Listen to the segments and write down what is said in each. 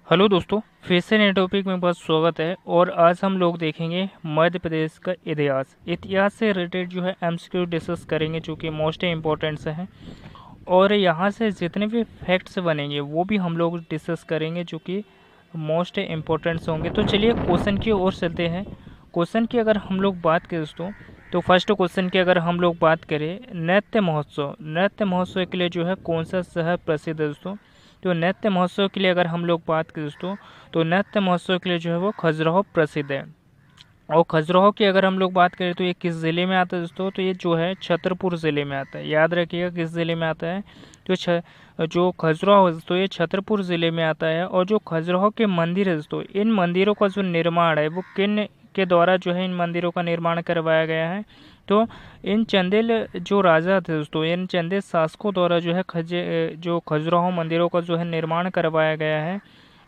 Hello दोस्तों, फिर से नए टॉपिक में बहुत स्वागत है। और आज हम लोग देखेंगे मध्य प्रदेश का इतिहास से रिलेटेड जो है एमसीक्यू डिस्कस करेंगे, जो कि मोस्ट इम्पोर्टेंट से हैं। और यहाँ से जितने भी फैक्ट्स बनेंगे वो भी हम लोग डिस्कस करेंगे, जो कि मोस्ट इम्पोर्टेंट्स होंगे। तो चलिए क्वेश्चन की ओर चलते हैं। क्वेश्चन की अगर हम लोग बात करें दोस्तों, तो फर्स्ट क्वेश्चन की अगर हम लोग बात करें, नृत्य महोत्सव के लिए जो है कौन सा शहर प्रसिद्ध है दोस्तों? तो नृत्य महोत्सव के लिए अगर हम लोग बात करें दोस्तों, तो नृत्य महोत्सव के लिए जो है वो खजुराहो प्रसिद्ध है। और खजुराहो की अगर हम लोग बात करें तो ये किस ज़िले में आता है दोस्तों? तो ये जो है छतरपुर ज़िले में आता है। याद रखिएगा किस ज़िले में आता है। जो खजुराहो है दोस्तों, ये छतरपुर ज़िले में आता है। और जो खजुराहो के मंदिर है दोस्तों, इन मंदिरों का जो निर्माण है वो किन के द्वारा जो है इन मंदिरों का निर्माण करवाया गया है? तो इन चंदेल जो राजा थे दोस्तों, इन चंदेल शासकों द्वारा जो है जो खजुराहो मंदिरों का जो है निर्माण करवाया गया है।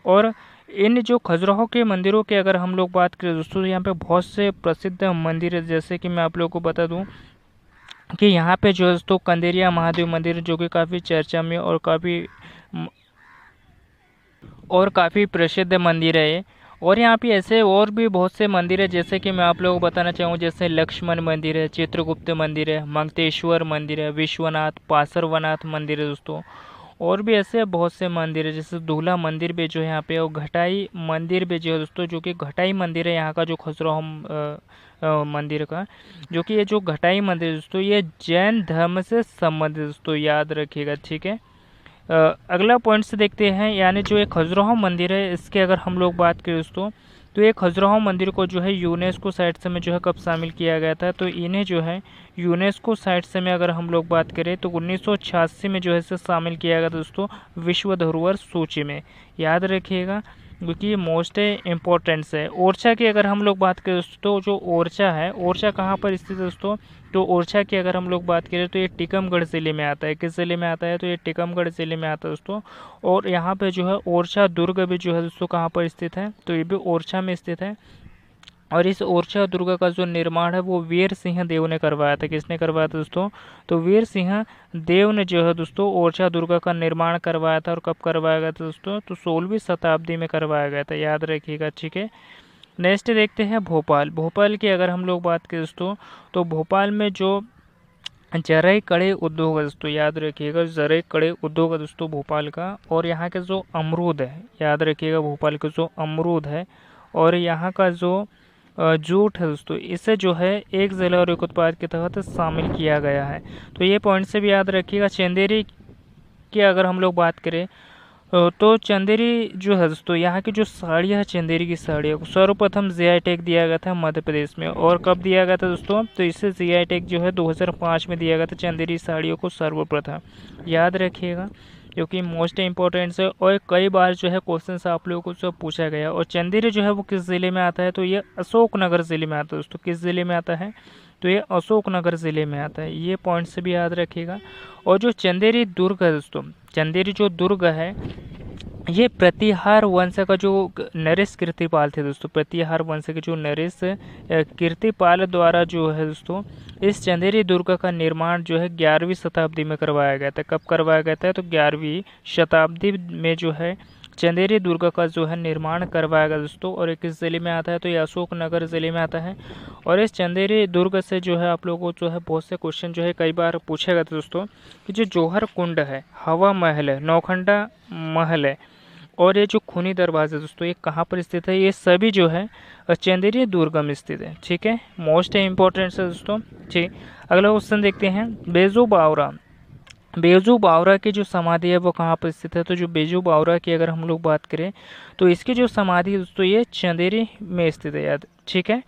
और इन जो खजुराहो के मंदिरों की अगर हम लोग बात करें दोस्तों, यहाँ पे बहुत से प्रसिद्ध मंदिर है। जैसे कि मैं आप लोगों को बता दूं कि यहाँ पे जो है दोस्तों कंदेरिया महादेव मंदिर, जो कि काफ़ी चर्चा में और काफ़ी प्रसिद्ध मंदिर है ये। और यहाँ पे ऐसे और भी बहुत से मंदिर है, जैसे कि मैं आप लोगों को बताना चाहूँ, जैसे लक्ष्मण मंदिर है, चित्रगुप्त मंदिर है, मंगतेश्वर मंदिर है, विश्वनाथ पार्श्वनाथ मंदिर है दोस्तों। और भी ऐसे बहुत से मंदिर है, जैसे दूल्हा मंदिर भी जो है यहाँ पे, और घटाई मंदिर भी जो है दोस्तों, जो कि घटाई मंदिर है यहाँ का, जो खजुराहो मंदिर का, जो कि ये जो घटाई मंदिर है दोस्तों, ये जैन धर्म से संबंधित दोस्तों, याद रखिएगा, ठीक है। अगला पॉइंट से देखते हैं, यानी जो ये खजुराहो मंदिर है, इसके अगर हम लोग बात करें दोस्तों, तो ये खजुराहो मंदिर को जो है यूनेस्को साइट से में जो है कब शामिल किया गया था? तो इन्हें जो है यूनेस्को साइट से में अगर हम लोग बात करें तो 1986 में जो है इसे शामिल किया गया था दोस्तों, विश्व धरोहर सूची में। याद रखिएगा, क्योंकि ये मोस्ट इम्पोर्टेंट्स है। ओरछा की अगर हम लोग बात करें दोस्तों, जो ओरछा है, ओरछा कहाँ पर स्थित है दोस्तों? तो ओरछा की अगर हम लोग बात करें तो ये टीकमगढ़ ज़िले में आता है। किस ज़िले में आता है? तो ये टीकमगढ़ ज़िले में आता है दोस्तों। और यहाँ पे जो है ओरछा दुर्ग भी जो है दोस्तों कहाँ पर स्थित है? तो ये भी ओरछा में स्थित है। और इस ओरछा दुर्ग का जो निर्माण है वो वीर सिंह देव ने करवाया था। किसने करवाया था दोस्तों? तो वीर सिंह देव ने जो है दोस्तों ओरछा दुर्ग का निर्माण करवाया था। और कब करवाया गया था दोस्तों? तो 16वीं शताब्दी में करवाया गया था। याद रखिएगा, ठीक है। नेक्स्ट देखते हैं भोपाल। भोपाल की अगर हम लोग बात करें दोस्तों, तो भोपाल में जो जरई कड़े उद्योग है दोस्तों, याद रखिएगा, जरई कड़े उद्योग है दोस्तों भोपाल का। और यहाँ के जो अमरूद है, याद रखिएगा, भोपाल के जो अमरूद है और यहाँ का जो जूट है दोस्तों, इसे जो है एक जिला और एक उत्पाद के तहत शामिल किया गया है। तो ये पॉइंट से भी याद रखिएगा। चंदेरी की अगर हम लोग बात करें, तो चंदेरी जो है दोस्तों, यहाँ की जो साड़ियाँ है, चंदेरी की साड़ियों को सर्वप्रथम जीआई टैग दिया गया था मध्य प्रदेश में। और कब दिया गया था दोस्तों? तो इससे जीआई टैग जो है 2005 में दिया गया था चंदेरी साड़ियों को सर्वप्रथम। याद रखिएगा, क्योंकि मोस्ट इंपॉर्टेंट है। और कई बार जो है क्वेश्चन आप लोगों को जो पूछा गया। और चंदेरी जो है वो किस ज़िले में आता है? तो ये अशोकनगर ज़िले में आता है दोस्तों। किस ज़िले में आता है? तो ये अशोकनगर ज़िले में आता है। ये पॉइंट से भी याद रखिएगा। और जो चंदेरी दुर्ग है दोस्तों, चंदेरी जो दुर्ग है, ये प्रतिहार वंश का जो नरेश कीर्तिपाल थे दोस्तों, प्रतिहार वंश के जो नरेश कीर्तिपाल द्वारा जो है दोस्तों, इस चंदेरी दुर्ग का निर्माण जो है 11वीं शताब्दी में करवाया गया था। कब करवाया गया था? तो 11वीं शताब्दी में जो है चंदेरी दुर्ग का जो है निर्माण करवाया गया दोस्तों। और ये किस ज़िले में आता है? तो ये अशोकनगर ज़िले में आता है। और इस चंदेरी दुर्ग से जो है आप लोगों को जो है बहुत से क्वेश्चन जो है कई बार पूछा गया था दोस्तों, कि जो जौहर कुंड है, हवा महल है, नौखंडा महल है, और ये जो खूनी दरवाजा दोस्तों, ये कहाँ पर स्थित है? ये सभी जो है चंदेरी दुर्ग में स्थित है। ठीक है, मोस्ट इंपॉर्टेंट है दोस्तों। ठीक, अगला क्वेश्चन देखते हैं। बेजू बावरा की जो समाधि है वो कहाँ पर स्थित है? तो जो बेजू बावरा की अगर हम लोग बात करें, तो इसकी जो समाधि है दोस्तों, ये चंदेरी में स्थित है। याद, ठीक है।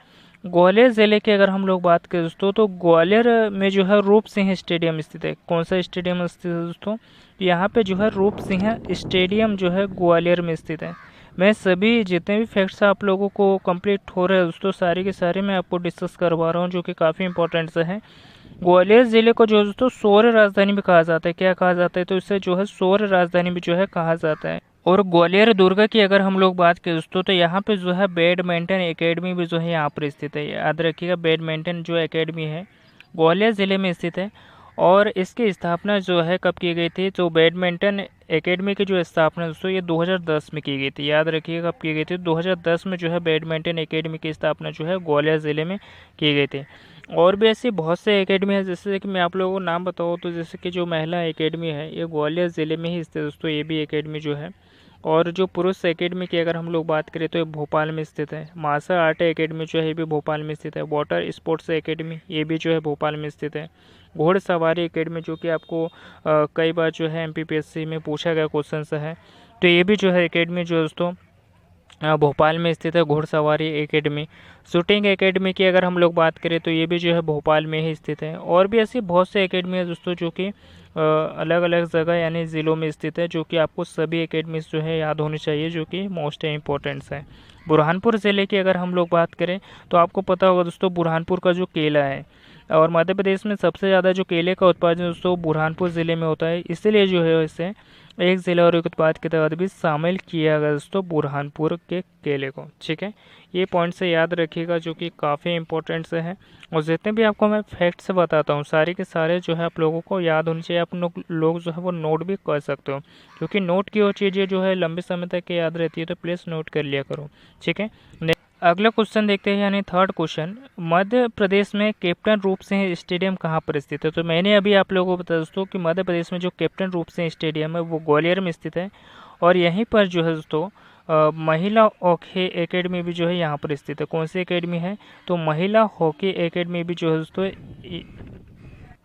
ग्वालियर ज़िले की अगर हम लोग बात करें दोस्तों, तो ग्वालियर में जो है रूप सिंह स्टेडियम स्थित है। कौन सा स्टेडियम स्थित है दोस्तों? तो यहाँ पे जो है रूप सिंह स्टेडियम जो है ग्वालियर में स्थित है। मैं सभी जितने भी फैक्ट्स आप लोगों को कंप्लीट हो रहे हैं दोस्तों, सारे के सारे मैं आपको डिस्कस करवा रहा हूँ, जो कि काफ़ी इंपॉर्टेंट से हैं। ग्वालियर ज़िले को जो दोस्तों सौर्य राजधानी भी कहा जाता है। क्या कहा जाता है? तो इसे जो है सौर्य राजधानी भी जो है कहा जाता है। और ग्वालियर दुर्ग की अगर हम लोग बात करें दोस्तों, तो यहाँ पे जो है बैडमिंटन एकेडमी भी जो है यहाँ पर स्थित है। याद रखिएगा, बैडमिंटन जो एकेडमी है ग्वालियर ज़िले में स्थित है। और इसकी स्थापना जो है कब की गई थी? तो बैडमिंटन एकेडमी की जो स्थापना दोस्तों ये 2010 में की गई थी। याद रखिएगा कब की गई थी, 2010 में जो है बैडमिंटन एकेडमी की स्थापना जो है ग्वालियर ज़िले में की गई थी। और भी ऐसी बहुत से एकेडमी है, जैसे कि मैं आप लोगों को नाम बताऊँ तो जैसे कि जो महिला एकेडमी है ये ग्वालियर ज़िले में ही स्थित है दोस्तों, ये भी एकेडमी जो है। और जो पुरुष एकेडमी की अगर हम लोग बात करें तो ये भोपाल में स्थित है। मार्शल आर्ट एकेडमी जो है ये भी भोपाल में स्थित है। वाटर स्पोर्ट्स एकेडमी ये भी जो है भोपाल में स्थित है। घोड़सवारी एकेडमी जो कि आपको कई बार जो है एमपीपीएससी में पूछा गया क्वेश्चन है, तो ये भी जो है एकेडमी जो है दोस्तों भोपाल में स्थित है, घुड़सवारी एकेडमी। शूटिंग एकेडमी की अगर हम लोग बात करें तो ये भी जो है भोपाल में ही स्थित है। और भी ऐसी बहुत से एकेडमी है दोस्तों जो कि अलग अलग जगह यानी ज़िलों में स्थित है, जो कि आपको सभी एकेडमीज जो है याद होनी चाहिए, जो कि मोस्ट इम्पोर्टेंट्स है। बुरहानपुर ज़िले की अगर हम लोग बात करें तो आपको पता होगा दोस्तों बुरहानपुर का जो केला है, और मध्य प्रदेश में सबसे ज़्यादा जो केले का उत्पादन दोस्तों बुरहानपुर ज़िले में होता है, इसीलिए जो है इसे एक ज़िला और एक उत्पाद के तहत भी शामिल किया गया दोस्तों बुरहानपुर के केले को। ठीक है, ये पॉइंट से याद रखिएगा जो कि काफ़ी इंपॉर्टेंट से है। और जितने भी आपको मैं फैक्ट्स बताता हूँ सारे के सारे जो है आप लोगों को याद होनी चाहिए। आप लोग जो है वो नोट भी कर सकते हो, क्योंकि नोट की वो चीज़ें जो है लंबे समय तक याद रहती है, तो प्लीज़ नोट कर लिया करो। ठीक है, अगला क्वेश्चन देखते हैं, यानी थर्ड क्वेश्चन, मध्य प्रदेश में कैप्टन रूप सिंह स्टेडियम कहाँ पर स्थित है। तो मैंने अभी आप लोगों को बताया दोस्तों कि मध्य प्रदेश में जो कैप्टन रूप सिंह स्टेडियम है वो ग्वालियर में स्थित है। और यहीं पर जो है दोस्तों महिला हॉकी एकेडमी भी जो है यहाँ पर स्थित है। कौन सी एकेडमी है, तो महिला हॉकी एकेडमी भी जो है दोस्तों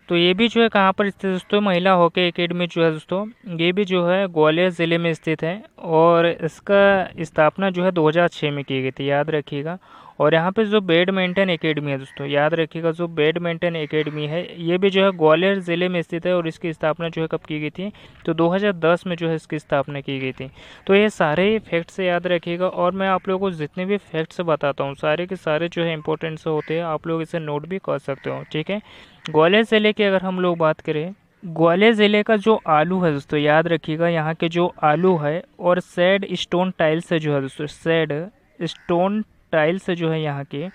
तो ये भी जो है कहाँ पर स्थित है दोस्तों, महिला हॉकी एकेडमी जो है दोस्तों ये भी जो है ग्वालियर ज़िले में स्थित है। और इसका स्थापना जो है 2006 में की गई थी, याद रखिएगा। और यहाँ पे जो बैडमिंटन एकेडमी है दोस्तों, याद रखिएगा जो बैडमिंटन एकेडमी है ये भी जो है ग्वालियर ज़िले में स्थित है। और इसकी स्थापना जो है कब की गई थी, तो 2010 में जो है इसकी स्थापना की गई थी। तो ये सारे फैक्ट्स याद रखिएगा। और मैं आप लोगों को जितने भी फैक्ट्स बताता हूँ सारे के सारे जो है इंपॉर्टेंट से होते हैं, आप लोग इसे नोट भी कर सकते हो। ठीक है, ग्वालियर ज़िले की अगर हम लोग बात करें, ग्वालियर ज़िले का जो आलू है दोस्तों, याद रखिएगा यहाँ के जो आलू है और सैड स्टोन टाइल से जो है दोस्तों, सैड स्टोन टाइल से जो है यहाँ के,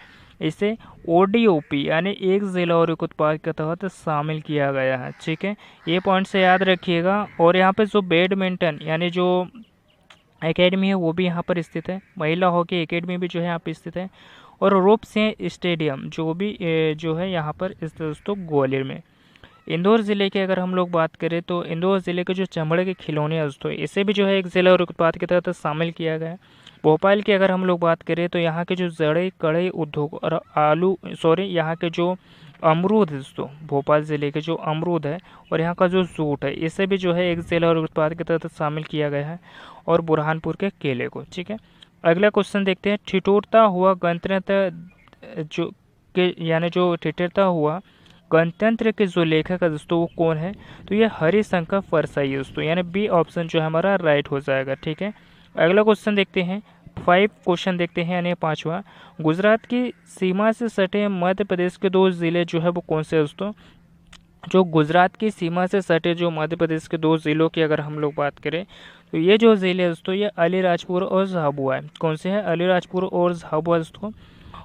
इसे ओडीओपी यानी एक ज़िला और एक उत्पाद के तहत शामिल किया गया है। ठीक है, ये पॉइंट से याद रखिएगा। और यहाँ पे जो बैडमिंटन यानी जो एकेडमी है वो भी यहाँ पर स्थित है। महिला हॉकी एकेडमी भी जो है यहाँ पर स्थित है। और रूप सिंह स्टेडियम जो भी जो है यहाँ पर स्थित दोस्तों ग्वालियर में। इंदौर ज़िले की अगर हम लोग बात करें तो इंदौर ज़िले के जो चमड़े के खिलौने हैं दोस्तों, इसे भी जो है एक ज़िला और उत्पाद के तहत शामिल किया गया है। भोपाल की अगर हम लोग बात करें तो यहाँ के जो जड़े कड़े उद्योग और यहाँ के जो अमरूद है दोस्तों, भोपाल ज़िले के जो अमरूद है और यहाँ का जो जूट है, इसे भी जो है एक ज़िला और उत्पाद के तहत शामिल किया गया है। और बुरहानपुर के केले को। ठीक है, अगला क्वेश्चन देखते हैं, ठिठुरता हुआ गणतंत्र जो के यानी जो ठिठुरता हुआ गणतंत्र के जो लेखक है दोस्तों वो कौन है, तो ये हरिशंकर परसाई है दोस्तों, यानी बी ऑप्शन जो है हमारा राइट हो जाएगा। ठीक है, अगला क्वेश्चन देखते हैं, 5 क्वेश्चन देखते हैं, यानी 5वां, गुजरात की सीमा से सटे मध्य प्रदेश के 2 ज़िले जो है वो कौन से दोस्तों। जो गुजरात की सीमा से सटे जो मध्य प्रदेश के 2 ज़िलों की अगर हम लोग बात करें तो ये जो ज़िले दोस्तों ये अलीराजपुर और झाबुआ है। कौन से हैं, अलीराजपुर और झाबुआ दोस्तों।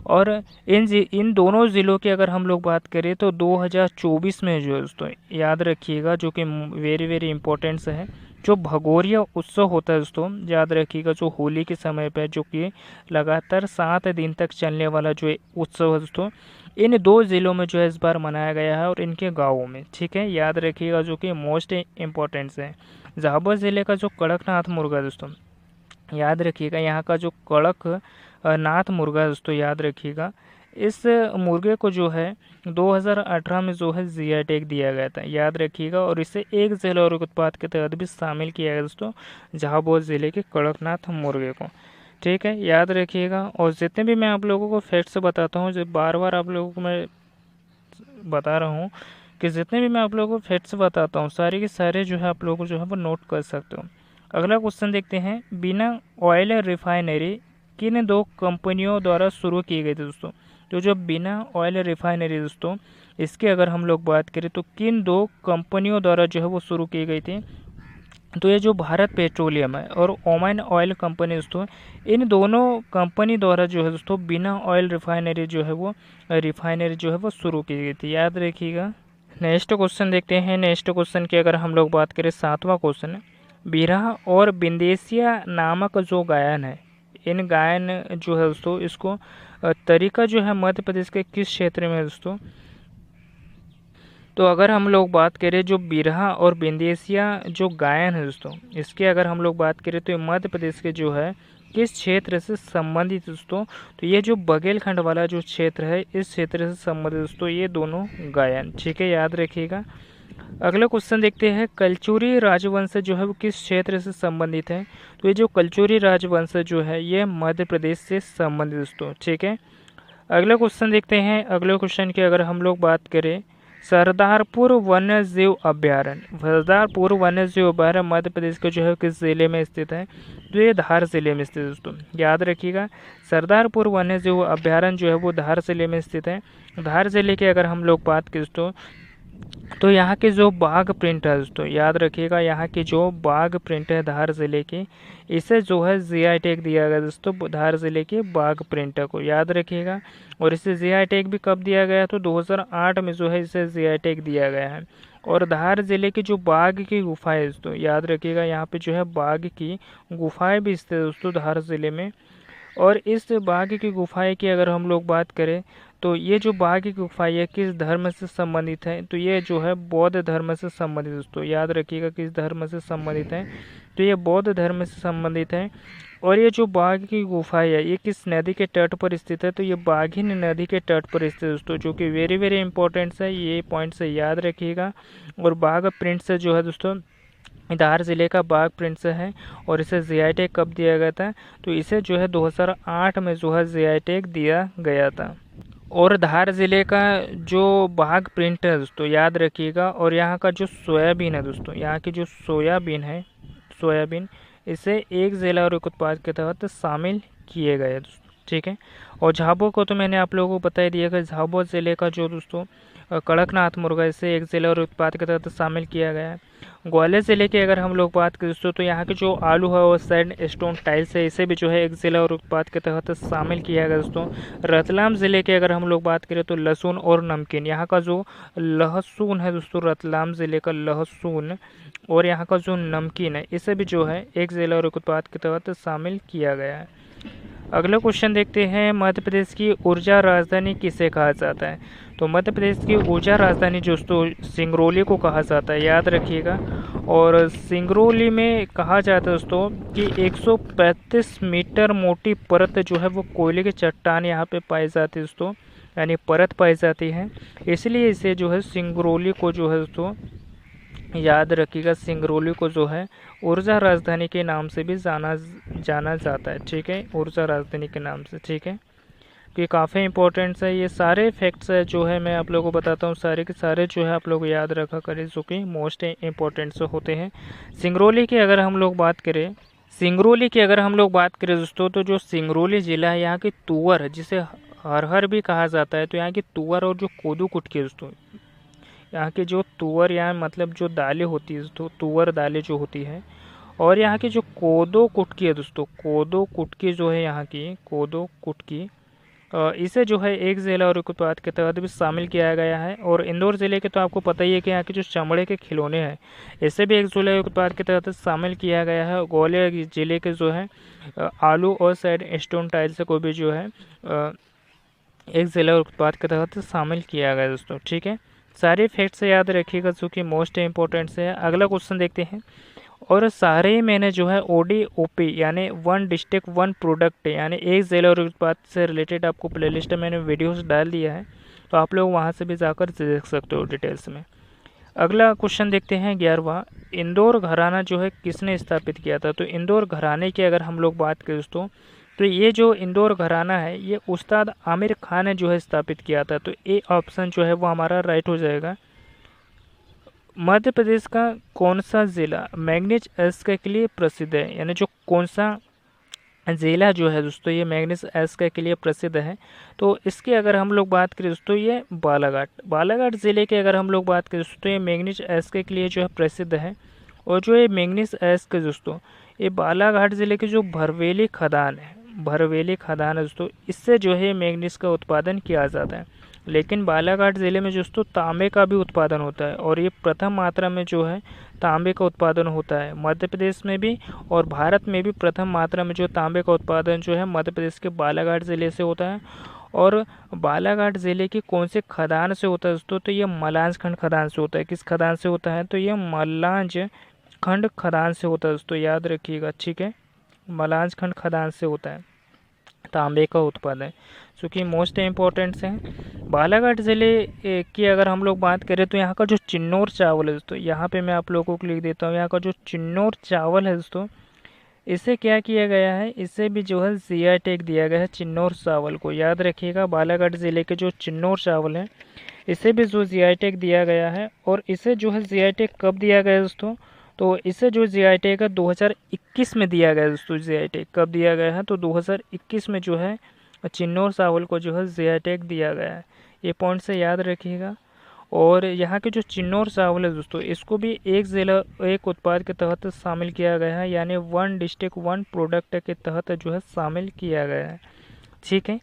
और इन दोनों ज़िलों की अगर हम लोग बात करें तो 2024 में जो है दोस्तों, याद रखिएगा जो कि वेरी वेरी इंपॉर्टेंट है, जो भगोरिया उत्सव होता है दोस्तों, याद रखिएगा जो होली के समय पर जो कि लगातार 7 दिन तक चलने वाला जो उत्सव है दोस्तों, इन 2 ज़िलों में जो है इस बार मनाया गया है और इनके गाँवों में। ठीक है, याद रखिएगा जो कि मोस्ट इम्पोर्टेंट्स है। झाबुआ ज़िले का जो कड़कनाथ मुर्गा दोस्तों, याद रखिएगा यहाँ का जो कड़कनाथ मुर्गा दोस्तों, याद रखिएगा इस मुर्गे को जो है 2018 में जो है जीआई टैग दिया गया था, याद रखिएगा। और इसे एक ज़िला और एक उत्पाद के तहत भी शामिल किया गया दोस्तों, झाबुआ ज़िले के कड़कनाथ मुर्गे को। ठीक है, याद रखिएगा। और जितने भी मैं आप लोगों को फैक्ट्स बताता हूँ, जो बार बार आप लोगों को मैं बता रहा हूँ कि जितने भी मैं आप लोगों को फैक्ट्स बताता हूँ सारे के सारे जो है आप लोगों को जो है वो नोट कर सकते हो। अगला क्वेश्चन देखते हैं, बिना ऑयल रिफाइनरी किन 2 कंपनियों द्वारा शुरू की गई थी दोस्तों। तो जो बिना ऑयल रिफाइनरी दोस्तों, इसकी अगर हम लोग बात करें तो किन 2 कंपनियों द्वारा जो है वो शुरू की गई थी, तो ये जो भारत पेट्रोलियम है और ओमान ऑयल कंपनी दोस्तों, इन दोनों कंपनी द्वारा जो है दोस्तों बिना ऑयल रिफाइनरी जो है वो शुरू की गई थी, याद रखिएगा। नेक्स्ट क्वेश्चन देखते हैं, नेक्स्ट क्वेश्चन की अगर हम लोग बात करें 7वां क्वेश्चन है, बिरहा और बिंदेसिया नामक जो गायन है, इन गायन जो है दोस्तों, इसको तरीका जो है मध्य प्रदेश के किस क्षेत्र में है दोस्तों? तो अगर हम लोग बात करें जो बिरहा और बिंदेसिया जो गायन है दोस्तों, इसके अगर हम लोग बात करें तो ये मध्य प्रदेश के जो है किस क्षेत्र से संबंधित दोस्तों? तो ये जो बघेलखंड वाला जो क्षेत्र है, इस क्षेत्र से संबंधित दोस्तों ये दोनों गायन, ठीक है, याद रखिएगा। अगला क्वेश्चन देखते हैं, कलचुरी राजवंश जो है वो किस क्षेत्र से संबंधित है? तो ये जो कलचुरी राजवंश जो है ये मध्य प्रदेश से संबंधित दोस्तों, ठीक है। अगला क्वेश्चन देखते हैं। अगले क्वेश्चन की अगर हम लोग बात करें, सरदारपुर वन्य जीव अभ्यारण्य, सरदारपुर वन्य जीव अभ्यारण्य मध्य प्रदेश के जो है किस जिले में स्थित है? तो ये धार जिले में स्थित है दोस्तों, याद रखिएगा। सरदारपुर वन्य जीव अभ्यारण्य जो है वो धार जिले में स्थित है। धार जिले की अगर हम लोग बात करें दोस्तों, तो यहाँ के जो बाघ प्रिंट है दोस्तों, याद रखिएगा, यहाँ की जो बाघ प्रिंट है धार जिले की, इसे जो है जीआई टैग दिया गया दोस्तों, धार जिले के बाघ प्रिंट को याद रखिएगा। और इसे जीआई टैग भी कब दिया गया? तो 2008 में जो है इसे जीआई टैग दिया गया है। और धार जिले की जो बाघ की गुफाएं दोस्तों, याद रखिएगा, यहाँ पे जो है बाघ की गुफाएं भी स्थित है दोस्तों धार जिले में। और इस बाघ की गुफाएं की अगर हम लोग बात करें, तो ये जो बाघ की गुफा ये किस धर्म से संबंधित है? तो ये जो है बौद्ध धर्म से संबंधित दोस्तों, याद रखिएगा किस धर्म से संबंधित है? तो ये बौद्ध धर्म से संबंधित है। और ये जो बाघ की गुफा है ये किस नदी के तट पर स्थित है? तो ये बाघिन नदी के तट पर स्थित है दोस्तों, जो कि वेरी वेरी इंपॉर्टेंट है, ये पॉइंट से याद रखिएगा। और बाघ प्रिंट से जो है दोस्तों, धार जिले का बाघ प्रिंट से है। और इसे जीआई टैग कब दिया गया था? तो इसे जो है 2008 में जो है जीआई टैग दिया गया था। और धार ज़िले का जो बाघ प्रिंट है दोस्तों, याद रखिएगा। और यहाँ का जो सोयाबीन है दोस्तों, यहाँ की जो सोयाबीन है, सोयाबीन, इसे एक ज़िला और एक उत्पाद के तहत शामिल किए गए दोस्तों, ठीक है। और झाबुआ को तो मैंने आप लोगों को बता ही दिया कि झाबुआ ज़िले का जो दोस्तों कड़कनाथ मुर्गा, इसे एक ज़िला और उत्पाद के तहत शामिल किया गया है। ग्वालियर ज़िले की अगर हम लोग बात करें दोस्तों, तो यहाँ के जो आलू है वो सैंड स्टोन टाइल्स है, इसे भी जो है एक ज़िला और उत्पाद के तहत शामिल किया गया दोस्तों। रतलाम ज़िले की अगर हम लोग बात करें तो लहसुन और नमकीन, यहाँ का जो लहसुन है दोस्तों, रतलाम ज़िले का लहसुन और यहाँ का जो नमकीन है, इसे भी जो है एक ज़िला और एक उत्पाद के तहत शामिल किया गया है। अगला क्वेश्चन देखते हैं, मध्य प्रदेश की ऊर्जा राजधानी किसे कहा जाता है? तो मध्य प्रदेश की ऊर्जा राजधानी दोस्तों सिंगरौली को कहा जाता है, याद रखिएगा। और सिंगरौली में कहा जाता है दोस्तों कि 135 मीटर मोटी परत जो है वो कोयले की चट्टान यहाँ पे पाई जाती है दोस्तों, यानी परत पाई जाती है, इसलिए इसे जो है सिंगरौली को जो है दोस्तों, याद रखिएगा, सिंगरौली को जो है ऊर्जा राजधानी के नाम से भी जाना जाता है, ठीक है, ऊर्जा राजधानी के नाम से, ठीक है। तो ये काफ़ी इंपॉर्टेंट है, ये सारे फैक्ट्स है जो है मैं आप लोगों को बताता हूँ, सारे के सारे जो है आप लोग याद रखा करें, जो कि मोस्ट इंपॉर्टेंट होते हैं। सिंगरौली की अगर हम लोग बात करें, सिंगरौली की अगर हम लोग बात करें दोस्तों, तो जो सिंगरौली ज़िला है, यहाँ की तुअर, जिसे हरहर भी कहा जाता है, तो यहाँ की तुअर और जो कोदू कुटकी दोस्तों, यहाँ की जो तुअर, यहाँ मतलब जो दालें होती है दोस्तों, तुअर दालें जो होती है, और यहाँ की जो कोदो कुटकी है दोस्तों, कोदो कुटकी जो है यहाँ की कोदो कुटकी, इसे जो है एक ज़िला और एक उत्पाद के तहत भी शामिल किया गया है। और इंदौर ज़िले के तो आपको पता ही है कि यहाँ के जो चमड़े के खिलौने हैं, इसे भी एक ज़िला और उत्पाद के तहत शामिल किया गया है। ग्वालियर ज़िले के जो है आलू और सैंड स्टोन टाइल्स को भी जो है एक ज़िला और उत्पाद के तहत शामिल किया गया दोस्तों, ठीक है। सारे फैक्ट्स याद रखिएगा जो कि मोस्ट इंपॉर्टेंट है। अगला क्वेश्चन देखते हैं, और सारे ही मैंने जो है ODOP यानी वन डिस्ट्रिक्ट वन प्रोडक्ट यानी एक ज़िला और उत्पाद से रिलेटेड आपको प्लेलिस्ट में मैंने वीडियोस डाल दिया है, तो आप लोग वहां से भी जाकर देख सकते हो डिटेल्स में। अगला क्वेश्चन देखते हैं 11वां, इंदौर घराना जो है किसने स्थापित किया था? तो इंदौर घराने की अगर हम लोग बात करें दोस्तों, तो ये जो इंदौर घराना है ये उस्ताद आमिर खान ने जो है स्थापित किया था। तो ए ऑप्शन जो है वो हमारा राइट हो जाएगा। मध्य प्रदेश का कौन सा ज़िला मैग्नीज एस्क के लिए प्रसिद्ध है? यानी जो कौन सा ज़िला जो है दोस्तों ये मैग्नीज एस्क के लिए प्रसिद्ध है? तो इसकी अगर हम लोग बात करें दोस्तों, ये बालाघाट ज़िले की अगर हम लोग बात करें दोस्तों, ये मैग्नीज एस्क के लिए जो है प्रसिद्ध है। और जो ये मैग्नीज एस्क दोस्तों, ये बालाघाट ज़िले की जो भरवेली खदान है दोस्तों, इससे जो है मैग्नीज का उत्पादन किया जाता है। लेकिन बालाघाट ज़िले में दोस्तों तांबे का भी उत्पादन होता है और ये प्रथम मात्रा में जो है तांबे का उत्पादन होता है मध्य प्रदेश में भी, और भारत में भी प्रथम मात्रा में जो तांबे का उत्पादन जो है मध्य प्रदेश के बालाघाट ज़िले से होता है। और बालाघाट ज़िले की कौन से खदान से होता है दोस्तों, तो ये मलांज खंड खदान से होता है। किस खदान से होता है, तो ये मलांज खंड खदान से होता है दोस्तों, याद रखिएगा, ठीक है। मलांज खंड खदान से होता है तांबे का उत्पादन, जो कि मोस्ट इम्पोर्टेंट है। बालाघाट ज़िले की अगर हम लोग बात करें तो यहाँ का जो चिन्नौर चावल है दोस्तों, यहाँ पे मैं आप लोगों को लिख देता हूँ, यहाँ का जो चिन्नौर चावल है दोस्तों, इसे क्या किया गया है, इसे भी जो है जीआई टैग दिया गया है चिन्नौर चावल को, याद रखिएगा। बालाघाट ज़िले के जो चिन्नौर चावल है इसे भी जो जीआई टैग दिया गया है, और इसे जो है जीआई टैग कब दिया गया दोस्तों, तो इसे जो जीआई टैग है 2021 में दिया गया दोस्तों। जीआई टैग कब दिया गया है, तो 2021 में जो है चिन्नौर चावल को जो है जीआई टैग दिया गया है। ये पॉइंट से याद रखिएगा। और यहाँ के जो चिन्नौर चावल है दोस्तों, इसको भी एक ज़िला एक उत्पाद के तहत शामिल किया गया है, यानी वन डिस्ट्रिक्ट वन प्रोडक्ट के तहत जो है शामिल किया गया है, ठीक है।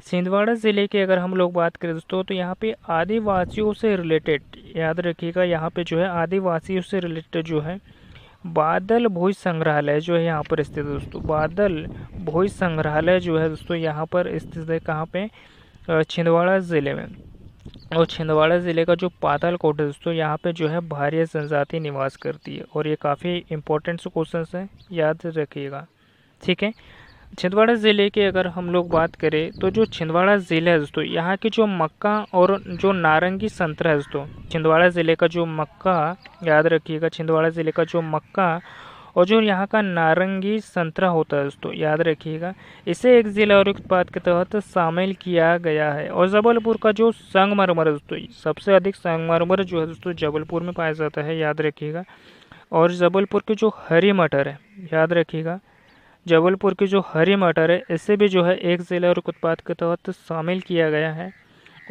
छिंदवाड़ा ज़िले की अगर हम लोग बात करें दोस्तों, तो यहाँ पे आदिवासियों से रिलेटेड, याद रखिएगा, यहाँ पे जो है आदिवासियों से रिलेटेड जो है बादल भोज संग्रहालय जो है यहाँ पर स्थित है दोस्तों। बादल भोज संग्रहालय जो है दोस्तों यहाँ पर स्थित है, कहाँ पे, छिंदवाड़ा ज़िले में। और छिंदवाड़ा ज़िले का जो पातालकोट है दोस्तों, यहाँ पे जो है भारिया जनजाति निवास करती है, और ये काफ़ी इंपॉर्टेंट क्वेश्चन है, याद रखिएगा, ठीक है। छिंदवाड़ा ज़िले की अगर हम लोग बात करें तो जो छिंदवाड़ा ज़िला है दोस्तों, यहाँ की जो मक्का और जो नारंगी संतरा है दोस्तों, छिंदवाड़ा ज़िले का जो मक्का, याद रखिएगा, छिंदवाड़ा ज़िले का जो मक्का और जो यहाँ का नारंगी संतरा होता है दोस्तों, याद रखिएगा, इसे एक ज़िला और उत्पाद के तहत शामिल किया गया है। और जबलपुर का जो संगमरमर है दोस्तों, सबसे अधिक संगमरमर जो है दोस्तों जबलपुर में पाया जाता है, याद रखिएगा। और जबलपुर की जो हरी मटर है, याद रखिएगा, जबलपुर की जो हरी मटर है इसे भी जो है एक ज़िला और उत्पाद के तहत शामिल किया गया है।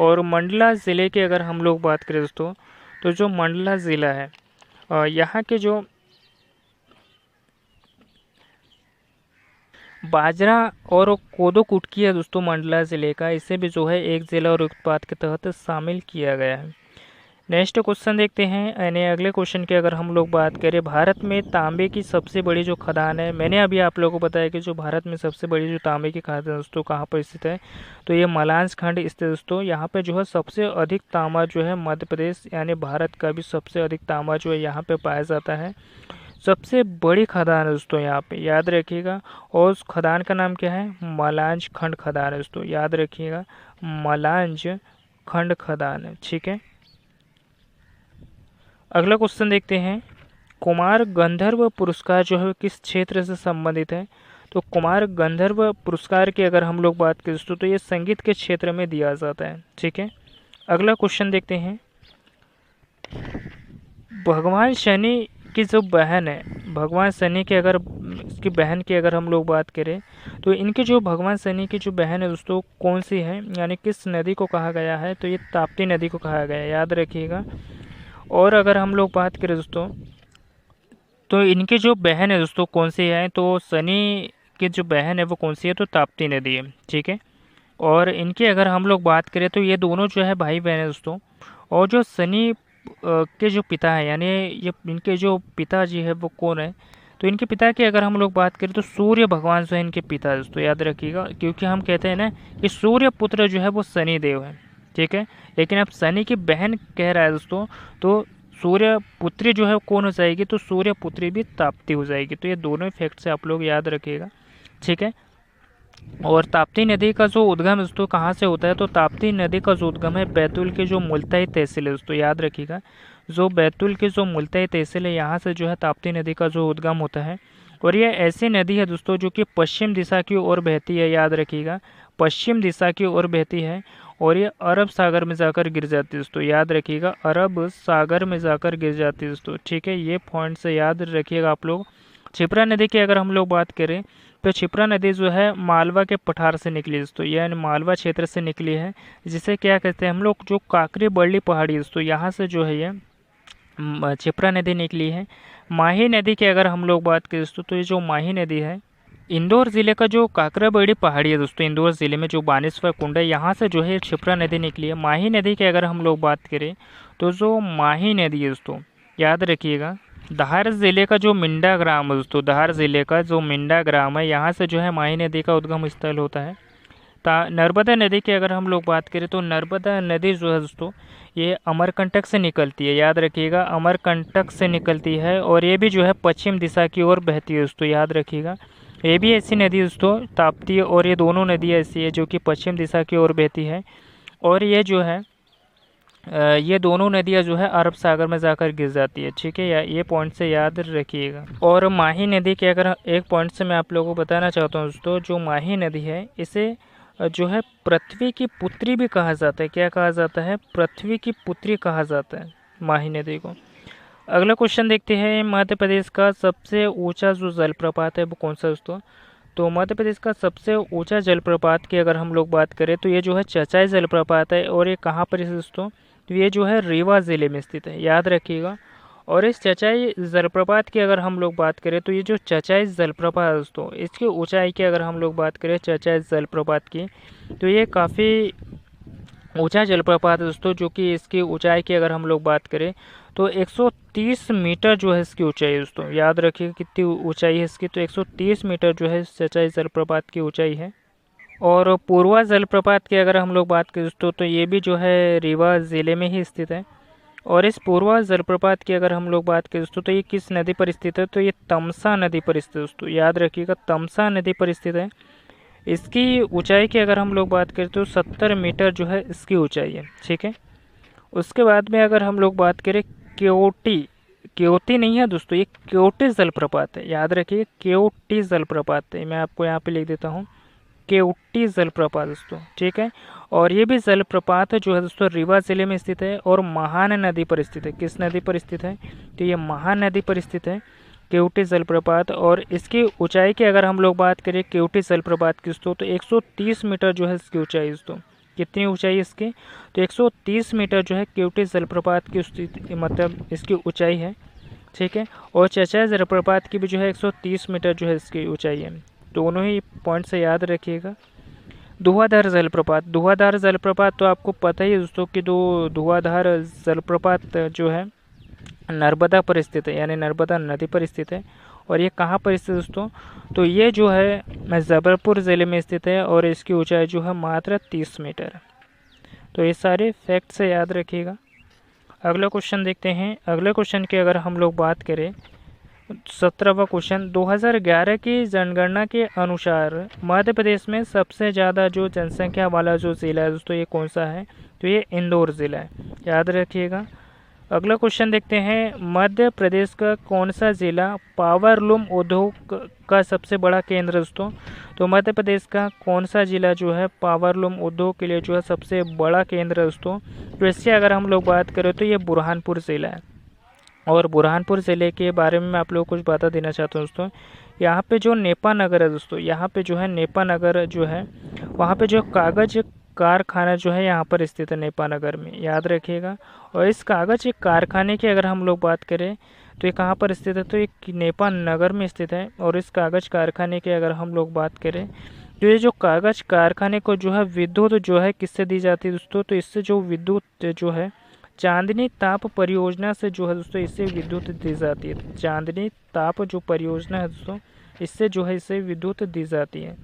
और मंडला ज़िले की अगर हम लोग बात करें दोस्तों, तो जो मंडला ज़िला है, यहाँ के जो बाजरा और कोदो कुटकी है दोस्तों मंडला ज़िले का, इसे भी जो है एक ज़िला और उत्पाद के तहत शामिल किया गया है। नेक्स्ट क्वेश्चन देखते हैं, यानी अगले क्वेश्चन की अगर हम लोग बात करें, भारत में तांबे की सबसे बड़ी जो खदान है, मैंने अभी आप लोगों को बताया कि जो भारत में सबसे बड़ी जो तांबे की खदान है दोस्तों कहाँ पर स्थित है, तो ये मलांज खंड स्थित है दोस्तों। यहाँ पे जो है सबसे अधिक तांबा जो है मध्य प्रदेश, यानी भारत का भी सबसे अधिक तांबा जो है यहाँ पे पाया जाता है। सबसे बड़ी खदान है दोस्तों यहाँ पे, याद रखिएगा। और उस खदान का नाम क्या है, मलांज खंड खदान है दोस्तों, याद रखिएगा, मलांज खंड खदान है, ठीक है। अगला क्वेश्चन देखते हैं, कुमार गंधर्व पुरस्कार जो है किस क्षेत्र से संबंधित है, तो कुमार गंधर्व पुरस्कार की अगर हम लोग बात करें दोस्तों, तो ये संगीत के क्षेत्र में दिया जाता है, ठीक है। अगला क्वेश्चन देखते हैं, भगवान शनि की जो बहन है, भगवान शनि की अगर इसकी बहन की अगर हम लोग बात करें, तो इनकी जो भगवान शनि की जो बहन है दोस्तों कौन सी है, यानी किस नदी को कहा गया है, तो ये ताप्ती नदी को कहा गया है, याद रखिएगा। और अगर हम लोग बात करें दोस्तों, तो इनकी जो बहन है दोस्तों कौन सी है, तो शनि की जो बहन है वो कौन सी है, तो ताप्ती नदी है, ठीक है। और इनकी अगर हम लोग बात करें तो ये दोनों जो है भाई बहन है दोस्तों। और जो शनि के जो पिता है, यानी ये इनके जो पिताजी है वो कौन है, तो इनके पिता की अगर हम लोग बात करें तो सूर्य भगवान जो है इनके पिता है दोस्तों, याद रखिएगा, क्योंकि हम कहते हैं ना कि सूर्य पुत्र जो है वो शनि देव है, ठीक है। लेकिन अब शनि की बहन कह रहा है दोस्तों, तो सूर्य पुत्री जो है कौन हो जाएगी, तो सूर्य पुत्री भी ताप्ती हो जाएगी। तो ये दोनों फैक्ट से आप लोग याद रखिएगा, ठीक है। और ताप्ती नदी का जो उद्गम दोस्तों कहाँ से होता है, तो ताप्ती नदी का जो उद्गम है बैतूल के जो मुल्ताई तहसील है दोस्तों, याद रखिएगा, जो बैतूल की जो मुल्ताई तहसील है यहाँ से जो है ताप्ती नदी का जो उद्गम होता है। और ये ऐसी नदी है दोस्तों जो कि पश्चिम दिशा की ओर बहती है, याद रखिएगा, पश्चिम दिशा की ओर बहती है, और ये अरब सागर में जाकर गिर जाती है दोस्तों, याद रखिएगा, अरब सागर में जाकर गिर जाती है दोस्तों, ठीक है। ये पॉइंट से याद रखिएगा आप लोग। क्षिप्रा नदी की अगर हम लोग बात करें, तो क्षिप्रा नदी जो है मालवा के पठार से निकली दोस्तों, यानी मालवा क्षेत्र से निकली है, जिसे क्या कहते हैं हम लोग, जो काकरी बरली पहाड़ी दोस्तों, यहाँ से जो है ये क्षिप्रा नदी निकली है। माही नदी की अगर हम लोग बात करें दोस्तों, तो ये जो माही नदी है, इंदौर ज़िले का जो काकराबेड़ी पहाड़ी है दोस्तों, इंदौर ज़िले में जो बानेश्वर कुंड है, यहाँ से जो है क्षिप्रा नदी निकली है। माही नदी की अगर हम लोग बात करें तो जो माही नदी है दोस्तों, याद रखिएगा। धार ज़िले का जो मिंडा ग्राम है दोस्तों, धार ज़िले का जो मिंडा ग्राम है, यहाँ से जो है माही नदी का उद्गम स्थल होता है। नर्मदा नदी की अगर हम लोग बात करें तो नर्मदा नदी जो है दोस्तों, ये अमरकंटक से निकलती है, याद रखिएगा, अमरकंटक से निकलती है। और ये भी जो है पश्चिम दिशा की ओर बहती है दोस्तों, याद रखिएगा। ये भी ऐसी नदी दोस्तों ताप्ती है, और ये दोनों नदियाँ ऐसी है जो कि पश्चिम दिशा की ओर बहती है। और ये जो है ये दोनों नदियाँ जो है अरब सागर में जाकर गिर जाती है, ठीक है। ये पॉइंट से याद रखिएगा। और माही नदी के अगर एक पॉइंट से मैं आप लोगों को बताना चाहता हूँ दोस्तों, जो माही नदी है इसे जो है पृथ्वी की पुत्री भी कहा जाता है। क्या कहा जाता है? पृथ्वी की पुत्री कहा जाता है माही नदी को। अगला क्वेश्चन देखते हैं, मध्य प्रदेश का सबसे ऊंचा जो जलप्रपात है वो कौन सा दोस्तों? तो मध्य प्रदेश का सबसे ऊंचा जलप्रपात की अगर हम लोग बात करें तो ये जो है चचाई जलप्रपात है। और ये कहाँ पर है दोस्तों? तो ये जो है रीवा ज़िले में स्थित है, याद रखिएगा। और इस चचाई जलप्रपात की अगर हम लोग बात करें तो ये जो चचाई जलप्रपात है दोस्तों, इसकी ऊंचाई की अगर हम लोग बात करें चचाई जलप्रपात की, तो ये काफ़ी ऊंचा जलप्रपात है दोस्तों, जो कि इसकी ऊंचाई की अगर हम लोग बात करें तो 130 मीटर जो है इसकी ऊंचाई है दोस्तों। याद रखिए कितनी ऊंचाई है इसकी, तो 130 मीटर जो है चचाई जलप्रपात की ऊंचाई है। और पूर्वा जलप्रपात की अगर हम लोग बात करें दोस्तों, तो ये भी जो है रीवा ज़िले में ही स्थित है। और इस पूर्वा जलप्रपात की अगर हम लोग बात करें दोस्तों, तो ये किस नदी पर स्थित है? तो ये तमसा नदी पर स्थित है दोस्तों, याद रखिएगा, तमसा नदी पर स्थित है। इसकी ऊंचाई की अगर हम लोग बात करें तो 70 मीटर जो है इसकी ऊंचाई है, ठीक है। उसके बाद में अगर हम लोग बात करें केओटी, केओटी नहीं है दोस्तों, ये केओटी जलप्रपात है, याद रखिए, केओटी जलप्रपात है। मैं आपको यहाँ पे लिख देता हूँ, केओटी जलप्रपात दोस्तों, ठीक है। और ये भी जलप्रपात है जो है दोस्तों रीवा जिले में स्थित है और महान नदी पर स्थित है। किस नदी पर स्थित है? तो ये महान नदी पर स्थित है केवटी जलप्रपात। और इसकी ऊंचाई की अगर हम लोग बात करें केवटी जलप्रपात की दोस्तों, तो 130 मीटर जो है इसकी ऊंचाई दोस्तों। कितनी ऊंचाई है इसकी? तो 130 मीटर जो है केवटी जलप्रपात की मतलब इसकी ऊंचाई है, ठीक है। और चचाई जलप्रपात की भी जो है 130 मीटर जो है इसकी ऊंचाई है। दोनों ही पॉइंट से याद रखिएगा। धुआंधार जलप्रपात, धुआंधार जलप्रपात तो आपको पता ही है दोस्तों कि धुआंधार जलप्रपात जो है नर्मदा पर स्थित है, यानी नर्मदा नदी पर स्थित है। और ये कहाँ पर स्थित है दोस्तों? तो ये जो है जबलपुर ज़िले में स्थित है और इसकी ऊंचाई जो है मात्र 30 मीटर है। तो ये सारे फैक्ट से याद रखिएगा। अगला क्वेश्चन देखते हैं। अगले क्वेश्चन की अगर हम लोग बात करें, 17वां क्वेश्चन, 2011 की जनगणना के अनुसार मध्य प्रदेश में सबसे ज़्यादा जो जनसंख्या वाला जो ज़िला है दोस्तों, ये कौन सा है? तो ये इंदौर ज़िला है, याद रखिएगा। अगला क्वेश्चन देखते हैं, मध्य प्रदेश का कौन सा जिला पावरलूम उद्योग का सबसे बड़ा केंद्र है दोस्तों? तो मध्य प्रदेश का कौन सा जिला जो है पावरलूम उद्योग के लिए जो है सबसे बड़ा केंद्र है दोस्तों? तो इससे अगर हम लोग बात करें तो ये बुरहानपुर ज़िला है। और बुरहानपुर ज़िले के बारे में मैं आप लोगों को कुछ बता देना चाहता हूँ दोस्तों। यहाँ पे जो नेपा नगर है दोस्तों, यहाँ पे जो है नेपा नगर जो है, वहाँ पे जो कागज़ कारखाना जो है यहाँ पर स्थित है नेपा नगर में, याद रखिएगा। और इस कागज़ कारखाने की अगर हम लोग बात करें तो ये कहाँ पर स्थित है? तो ये नेपा नगर में स्थित है। और इस कागज़ कारखाने की अगर हम लोग बात करें तो ये जो कागज़ कारखाने को जो है विद्युत जो है किससे दी जाती है दोस्तों? तो इससे जो विद्युत जो है चांदनी ताप परियोजना से जो है दोस्तों इससे विद्युत दी जाती है। चांदनी ताप जो परियोजना है दोस्तों, इससे जो है इससे विद्युत दी जाती है।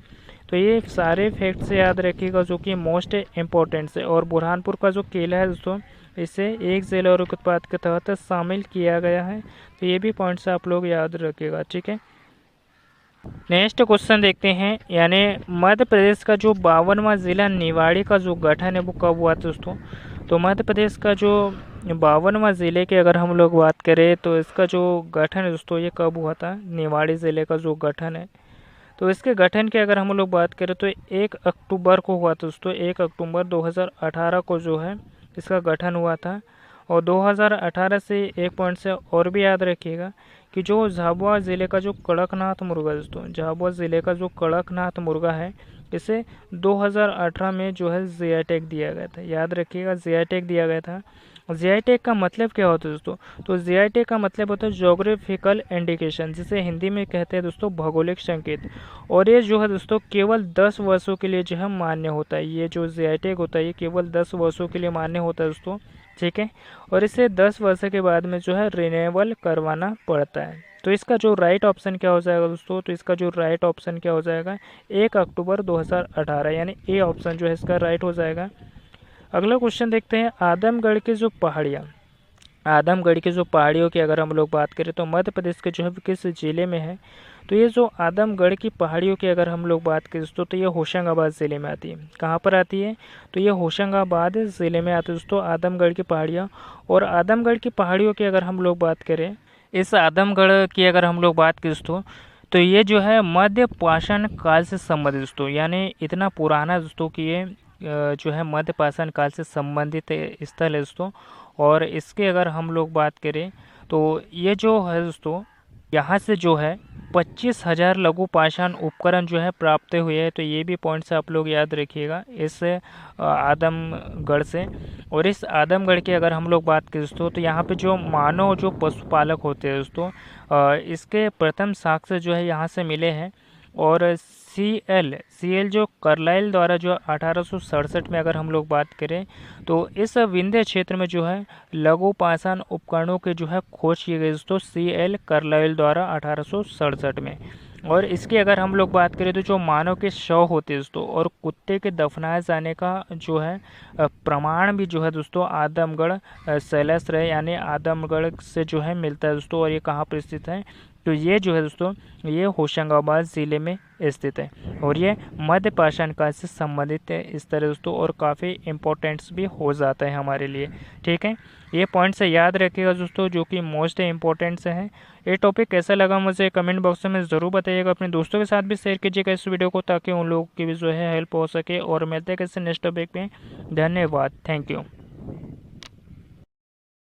तो ये सारे फैक्ट से याद रखिएगा जो कि मोस्ट इम्पोर्टेंट है। और बुरहानपुर का जो किला है दोस्तों, इसे एक जिला और उत्पाद के तहत शामिल किया गया है। तो ये भी पॉइंट्स आप लोग याद रखिएगा, ठीक है। नेक्स्ट क्वेश्चन देखते हैं, यानी मध्य प्रदेश का जो 52वां जिला निवाड़ी का जो गठन है वो कब हुआ था दोस्तों? तो मध्य प्रदेश का जो 52वां ज़िले की अगर हम लोग बात करें तो इसका जो गठन है दोस्तों ये कब हुआ था? निवाड़ी ज़िले का जो गठन है, तो इसके गठन की अगर हम लोग बात करें तो 1 अक्टूबर को हुआ था दोस्तों। 1 अक्टूबर 2018 को जो है इसका गठन हुआ था। और 2018 से एक पॉइंट से और भी याद रखिएगा कि जो झाबुआ ज़िले का जो कड़कनाथ मुर्गा दोस्तों, झाबुआ ज़िले का जो कड़कनाथ मुर्गा है, इसे 2018 में जो है जीआई टैग दिया गया था, याद रखिएगा, जीआई टैग दिया गया था। जीआई टैग का मतलब क्या होता है दोस्तों? तो जीआई टैग का मतलब होता है ज्योग्राफिकल इंडिकेशन, जिसे हिंदी में कहते हैं दोस्तों भौगोलिक संकेत। और ये जो है दोस्तों केवल 10 वर्षों के लिए जो है मान्य होता है। ये जो जीआई टैग होता है ये केवल 10 वर्षों के लिए मान्य होता है दोस्तों, ठीक है। और इसे 10 वर्ष के बाद में जो है रिन्यूएबल करवाना पड़ता है। तो इसका जो राइट ऑप्शन क्या हो जाएगा दोस्तों? तो इसका जो राइट ऑप्शन क्या हो जाएगा? 1 अक्टूबर 2018, यानी ए ऑप्शन जो है इसका राइट हो जाएगा। अगला क्वेश्चन देखते हैं, आदमगढ़ की जो पहाड़ियाँ, आदमगढ़ की जो पहाड़ियों की अगर हम लोग बात करें तो मध्य प्रदेश के जो है किस ज़िले में है? तो ये जो आदमगढ़ की पहाड़ियों की अगर हम लोग बात करें दोस्तों, तो ये होशंगाबाद ज़िले में आती है। कहाँ पर आती है? तो ये होशंगाबाद ज़िले में आती है दोस्तों आदमगढ़ की पहाड़ियाँ। और आदमगढ़ की पहाड़ियों की अगर हम लोग बात करें, इस आदमगढ़ की अगर हम लोग बात करें दोस्तों, तो ये जो है मध्य पाषाण काल से संबंधित दोस्तों, यानी इतना पुराना दोस्तों कि ये जो है मध्य पाषाण काल से संबंधित स्थल है दोस्तों। और इसके अगर हम लोग बात करें तो ये जो है दोस्तों, यहाँ से जो है 25,000 लघु पाषाण उपकरण जो है प्राप्त हुए हैं। तो ये भी पॉइंट्स आप लोग याद रखिएगा इस आदमगढ़ से। और इस आदमगढ़ की अगर हम लोग बात करें दोस्तों, तो यहाँ पे जो मानव जो पशुपालक होते हैं दोस्तों, इसके प्रथम साक्ष्य जो है यहाँ से मिले हैं। और सी एल जो कार्लाइल द्वारा जो 1867 में अगर हम लोग बात करें, तो इस विंध्य क्षेत्र में जो है लघु पाषाण उपकरणों के जो है खोज की गई दोस्तों सी.एल. कार्लाइल द्वारा 1867 में। और इसकी अगर हम लोग बात करें तो जो मानव के शव होते हैं दोस्तों और कुत्ते के दफनाए जाने का जो है प्रमाण भी जो है दोस्तों आदमगढ़ शैलाश्रय यानी आदमगढ़ से जो है मिलता है दोस्तों। और ये कहाँ पर स्थित है? तो ये जो है दोस्तों ये होशंगाबाद ज़िले में स्थित है। और ये मध्य पाषाण काल से संबंधित है इस तरह दोस्तों, और काफ़ी इम्पोर्टेंट्स भी हो जाता है हमारे लिए, ठीक है। ये पॉइंट से याद रखिएगा दोस्तों जो कि मोस्ट इम्पोर्टेंट से हैं। ये टॉपिक कैसा लगा मुझे कमेंट बॉक्स में ज़रूर बताइएगा। अपने दोस्तों के साथ भी शेयर कीजिएगा इस वीडियो को, ताकि उन लोगों की भी जो है हेल्प हो सके। और मिलते हैं किसी नेक्स्ट टॉपिक में। धन्यवाद, थैंक यू।